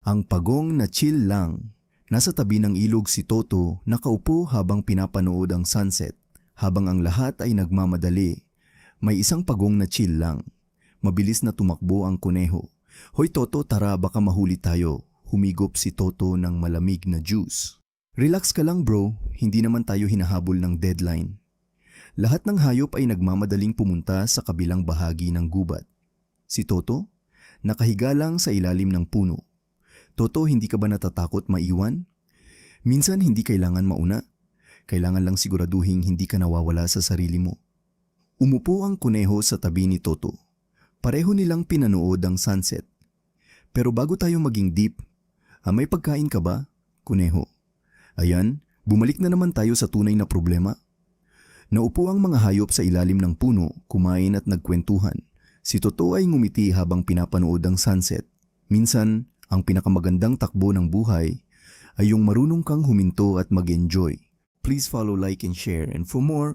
Ang pagong na chill lang. Nasa tabi ng ilog si Toto nakaupo habang pinapanood ang sunset. Habang ang lahat ay nagmamadali, may isang pagong na chill lang. Mabilis na tumakbo ang kuneho. Hoy Toto, tara baka mahuli tayo. Humigop si Toto ng malamig na juice. Relax ka lang bro, hindi naman tayo hinahabol ng deadline. Lahat ng hayop ay nagmamadaling pumunta sa kabilang bahagi ng gubat. Si Toto, nakahiga lang sa ilalim ng puno. Toto, hindi ka ba natatakot maiwan? Minsan hindi kailangan mauna. Kailangan lang siguraduhin hindi ka nawawala sa sarili mo. Umupo ang kuneho sa tabi ni Toto. Pareho nilang pinanood ang sunset. Pero bago tayo maging deep, may pagkain ka ba, kuneho? Ayan, bumalik na naman tayo sa tunay na problema. Naupo ang mga hayop sa ilalim ng puno, kumain at nagkwentuhan. Si Toto ay ngumiti habang pinapanood ang sunset. Minsan, ang pinakamagandang takbo ng buhay ay yung marunong kang huminto at mag-enjoy. Please follow, like, and share. And for more,